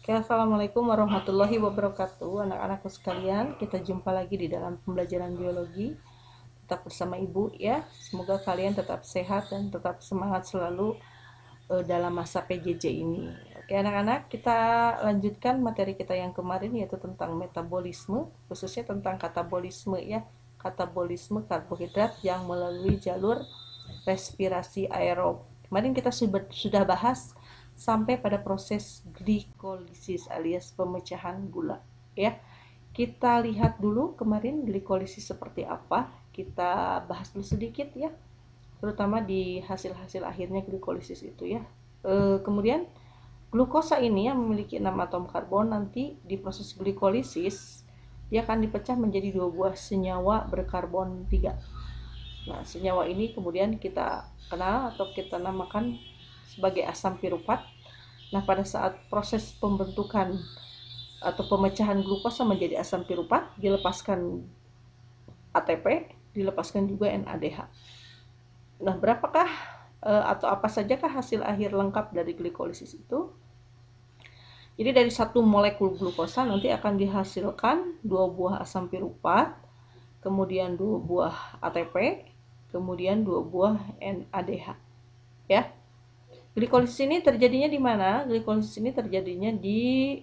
Oke, assalamualaikum warahmatullahi wabarakatuh, anak-anakku sekalian. Kita jumpa lagi di dalam pembelajaran biologi. Tetap bersama ibu ya. Semoga kalian tetap sehat dan tetap semangat selalu dalam masa PJJ ini. Oke, anak-anak, kita lanjutkan materi kita yang kemarin, yaitu tentang metabolisme, khususnya tentang katabolisme ya. Katabolisme karbohidrat yang melalui jalur respirasi aerob. Kemarin kita sudah bahas sampai pada proses glikolisis alias pemecahan gula ya. Kita lihat dulu kemarin glikolisis seperti apa. Kita bahas dulu sedikit ya, terutama di hasil-hasil akhirnya glikolisis itu ya. Kemudian glukosa ini yang memiliki 6 atom karbon, nanti di proses glikolisis dia akan dipecah menjadi 2 buah senyawa berkarbon 3. Nah, senyawa ini kemudian kita kenal atau kita namakan sebagai asam piruvat. Nah, pada saat proses pembentukan atau pemecahan glukosa menjadi asam piruvat, dilepaskan ATP, dilepaskan juga NADH. Nah, berapakah atau apa sajakah hasil akhir lengkap dari glikolisis itu? Jadi dari satu molekul glukosa nanti akan dihasilkan 2 buah asam piruvat, kemudian 2 buah ATP, kemudian 2 buah NADH. Ya. Glikolisis ini terjadinya di mana? Glikolisis ini terjadinya di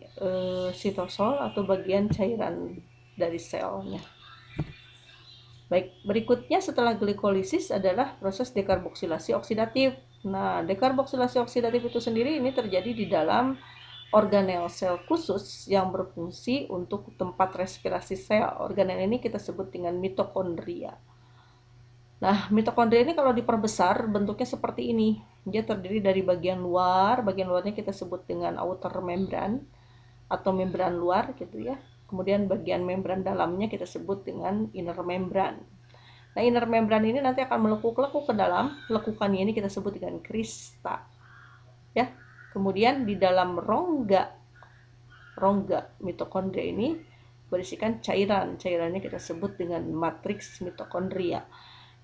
sitosol atau bagian cairan dari selnya. Baik, berikutnya setelah glikolisis adalah proses dekarboksilasi oksidatif. Nah, dekarboksilasi oksidatif itu sendiri ini terjadi di dalam organel sel khusus yang berfungsi untuk tempat respirasi sel. Organel ini kita sebut dengan mitokondria. Nah, mitokondria ini kalau diperbesar bentuknya seperti ini. Dia terdiri dari bagian luarnya kita sebut dengan outer membrane atau membran luar gitu ya. Kemudian bagian membran dalamnya kita sebut dengan inner membrane. Nah, inner membrane ini nanti akan melekuk-lekuk ke dalam. Lekukannya ini kita sebut dengan krista. Ya. Kemudian di dalam rongga mitokondria ini berisikan cairan. Cairannya kita sebut dengan matriks mitokondria.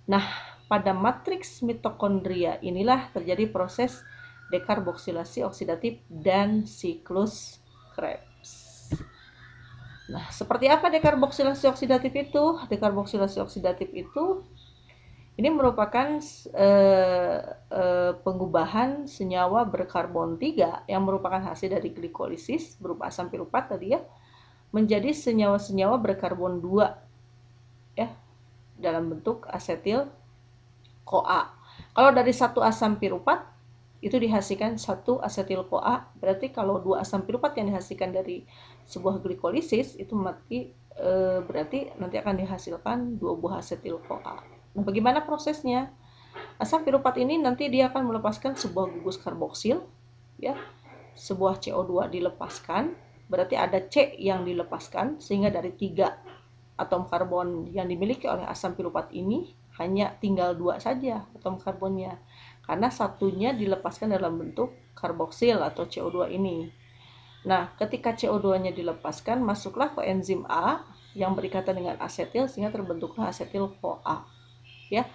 Nah, pada matriks mitokondria inilah terjadi proses dekarboksilasi oksidatif dan siklus Krebs. Nah, seperti apa dekarboksilasi oksidatif itu? Dekarboksilasi oksidatif itu ini merupakan pengubahan senyawa berkarbon 3 yang merupakan hasil dari glikolisis berupa asam piruvat tadi ya, menjadi senyawa-senyawa berkarbon 2 ya, dalam bentuk asetil CoA. Kalau dari satu asam piruvat itu dihasilkan satu asetil CoA, berarti kalau 2 asam piruvat yang dihasilkan dari sebuah glikolisis itu berarti nanti akan dihasilkan 2 buah asetil CoA. Nah, bagaimana prosesnya? Asam piruvat ini nanti dia akan melepaskan sebuah gugus karboksil ya. Sebuah CO2 dilepaskan, berarti ada C yang dilepaskan, sehingga dari 3 atom karbon yang dimiliki oleh asam piruvat ini hanya tinggal 2 saja atom karbonnya, karena satunya dilepaskan dalam bentuk karboksil atau CO2 ini. Nah, ketika CO2-nya dilepaskan, masuklah ke enzim A yang berikatan dengan asetil sehingga terbentuklah asetil CoA. Ya.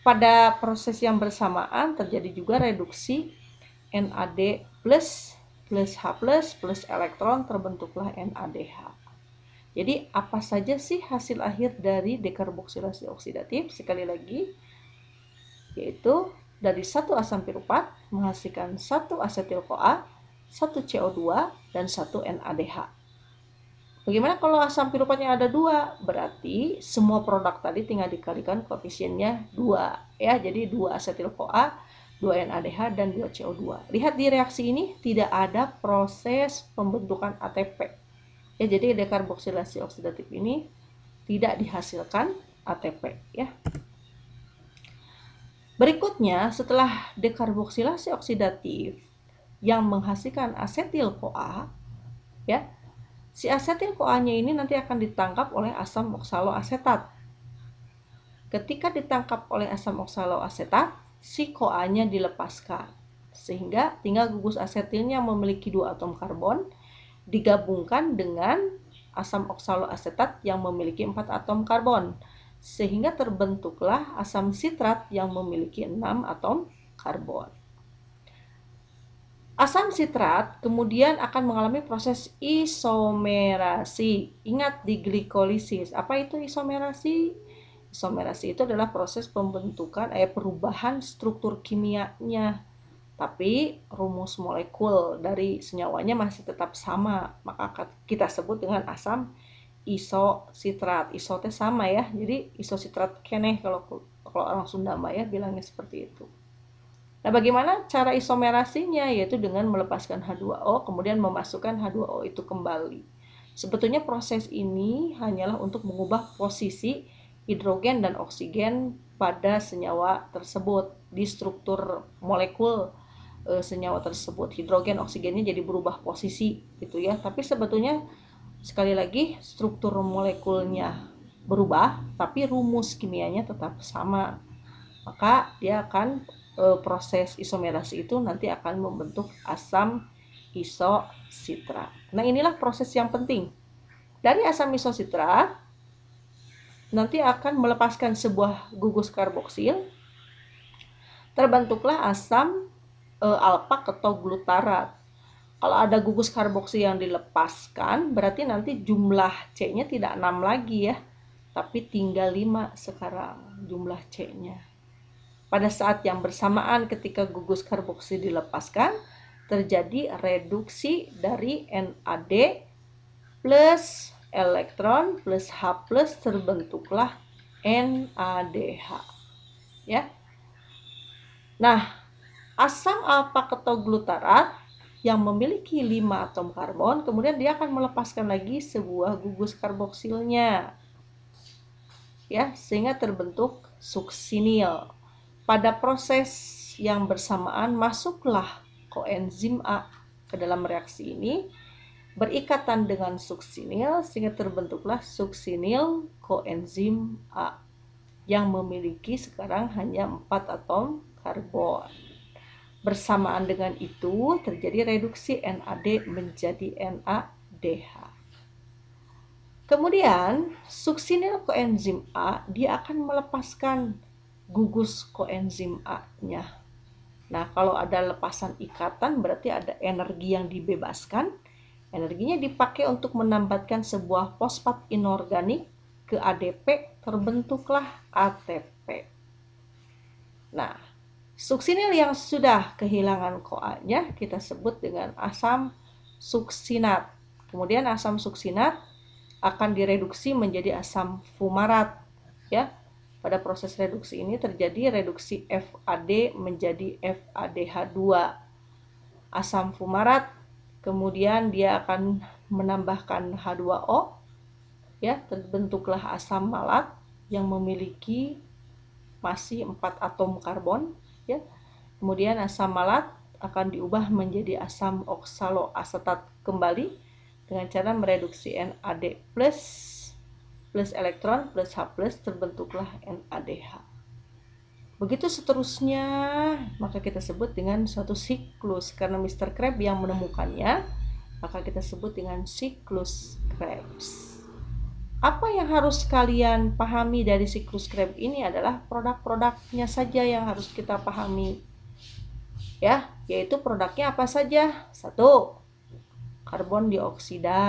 Pada proses yang bersamaan terjadi juga reduksi NAD plus H plus elektron, terbentuklah NADH. Jadi apa saja sih hasil akhir dari dekarboksilasi oksidatif? Sekali lagi, yaitu dari satu asam piruvat menghasilkan satu asetil CoA, satu CO2, dan satu NADH. Bagaimana kalau asam piruvatnya ada 2? Berarti semua produk tadi tinggal dikalikan koefisiennya 2 ya. Jadi 2 asetil CoA, 2 NADH, dan 2 CO2. Lihat di reaksi ini tidak ada proses pembentukan ATP. Ya, jadi dekarboksilasi oksidatif ini tidak dihasilkan ATP ya. Berikutnya, setelah dekarboksilasi oksidatif yang menghasilkan asetil CoA ya, si asetil CoA-nya ini nanti akan ditangkap oleh asam oksaloasetat. Ketika ditangkap oleh asam oksaloasetat, si CoA-nya dilepaskan, sehingga tinggal gugus asetilnya memiliki 2 atom karbon digabungkan dengan asam oksaloasetat yang memiliki 4 atom karbon, sehingga terbentuklah asam sitrat yang memiliki 6 atom karbon. Asam sitrat kemudian akan mengalami proses isomerasi. Ingat di glikolisis. Apa itu isomerasi? Isomerasi itu adalah proses pembentukan perubahan struktur kimianya. Tapi rumus molekul dari senyawanya masih tetap sama. Maka kita sebut dengan asam isositrat. Iso teh sama ya. Jadi isositrat keneh kalau orang Sunda mah ya bilangnya seperti itu. Nah, bagaimana cara isomerasinya? Yaitu dengan melepaskan H2O, kemudian memasukkan H2O itu kembali. Sebetulnya proses ini hanyalah untuk mengubah posisi hidrogen dan oksigen pada senyawa tersebut di struktur molekul senyawa tersebut. Hidrogen oksigennya jadi berubah posisi gitu ya. Tapi sebetulnya sekali lagi struktur molekulnya berubah, tapi rumus kimianya tetap sama. Maka dia akan proses isomerasi itu nanti akan membentuk asam isositrat. Nah, inilah proses yang penting. Dari asam isositrat nanti akan melepaskan sebuah gugus karboksil, terbentuklah asam alpak atau glutarat. Kalau ada gugus karboksil yang dilepaskan, berarti nanti jumlah C-nya tidak 6 lagi ya, tapi tinggal 5 sekarang jumlah C-nya. Pada saat yang bersamaan ketika gugus karboksil dilepaskan, terjadi reduksi dari NAD plus elektron plus H plus, terbentuklah NADH. Ya. Nah, asam alpak atau glutarat yang memiliki 5 atom karbon, kemudian dia akan melepaskan lagi sebuah gugus karboksilnya. Ya, sehingga terbentuk suksinil. Pada proses yang bersamaan masuklah koenzim A ke dalam reaksi ini, berikatan dengan suksinil sehingga terbentuklah suksinil koenzim A yang memiliki sekarang hanya 4 atom karbon. Bersamaan dengan itu terjadi reduksi NAD menjadi NADH. Kemudian suksinil koenzim A dia akan melepaskan gugus koenzim A-nya. Nah, kalau ada lepasan ikatan berarti ada energi yang dibebaskan. Energinya dipakai untuk menambahkan sebuah fosfat inorganik ke ADP, terbentuklah ATP. Nah, suksinil yang sudah kehilangan CoA-nya kita sebut dengan asam suksinat. Kemudian asam suksinat akan direduksi menjadi asam fumarat ya. Pada proses reduksi ini terjadi reduksi FAD menjadi FADH2. Asam fumarat kemudian dia akan menambahkan H2O ya, terbentuklah asam malat yang memiliki masih 4 atom karbon ya. Kemudian asam malat akan diubah menjadi asam oksaloasetat kembali dengan cara mereduksi NAD plus elektron plus H plus, terbentuklah NADH. Begitu seterusnya, maka kita sebut dengan suatu siklus. Karena Mr. Krebs yang menemukannya, maka kita sebut dengan siklus Krebs. Apa yang harus kalian pahami dari siklus Krebs ini adalah produk-produknya saja yang harus kita pahami. Ya, yaitu produknya apa saja? 1. Karbon dioksida.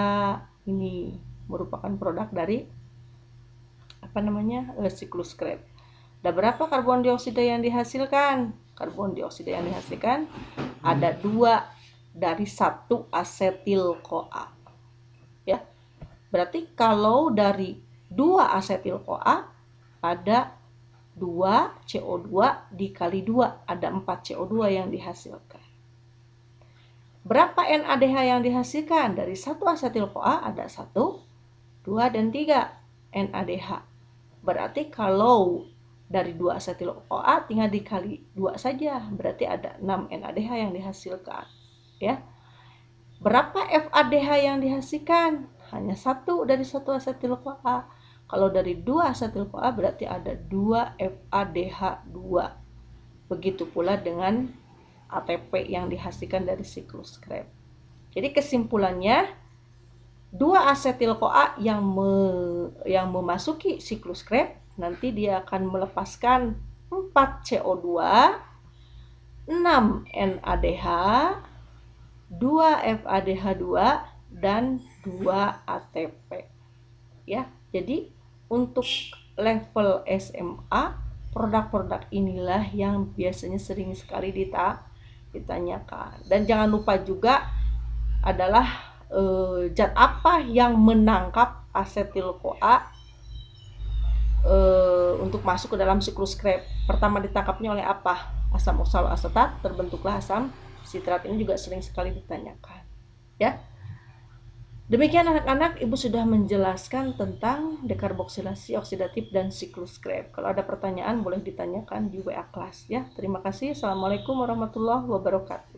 Ini merupakan produk dari siklus Krebs. Ada berapa karbon dioksida yang dihasilkan? Karbon dioksida yang dihasilkan ada 2 dari 1 asetil CoA. Ya. Berarti kalau dari 2 asetil CoA ada 2 CO2 dikali 2, ada 4 CO2 yang dihasilkan. Berapa NADH yang dihasilkan? Dari 1 asetil CoA ada 1, 2, dan 3 NADH. Berarti kalau dari 2 asetil CoA tinggal dikali 2 saja, berarti ada 6 NADH yang dihasilkan. Ya. Berapa FADH yang dihasilkan? Hanya 1 dari 1 asetil CoA. Kalau dari 2 asetil CoA berarti ada 2 FADH2. Begitu pula dengan ATP yang dihasilkan dari siklus Krebs. Jadi kesimpulannya, 2 asetil CoA yang memasuki siklus Krebs nanti dia akan melepaskan 4 CO2, 6 NADH, 2 FADH2 dan 2 ATP. Ya, jadi untuk level SMA, produk-produk inilah yang biasanya sering sekali ditanyakan. Dan jangan lupa juga adalah zat apa yang menangkap asetil-CoA untuk masuk ke dalam siklus Krebs. Pertama ditangkapnya oleh apa? Asam oksaloasetat, terbentuklah asam sitrat. Ini juga sering sekali ditanyakan. Ya. Demikian anak-anak, Ibu sudah menjelaskan tentang dekarboksilasi oksidatif dan siklus Krebs. Kalau ada pertanyaan boleh ditanyakan di WA kelas ya. Terima kasih. Assalamualaikum warahmatullahi wabarakatuh.